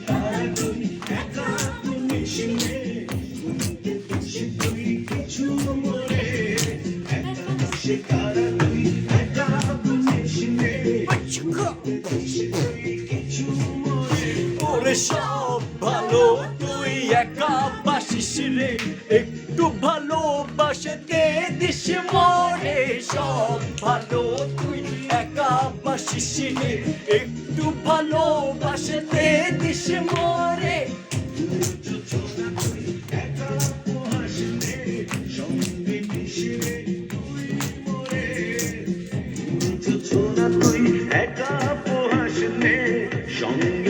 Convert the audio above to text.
তারা তুই একা তুমি সিনে তুই কিছু মরে একা সে তারা তুই একা তুমি সিনে তুই কিছু মরে ওরে সব ভালো তুই একা বাসিস রে একটু ভালোবাসতে দিস মরে সব ভালো তুই একা বাসিস রে একটু ভালোবাসতে দিস মরে একা পোহাসনে সঙ্গে মিশে তুই মরে ছোনা তুই একা পোহাসনে সঙ্গে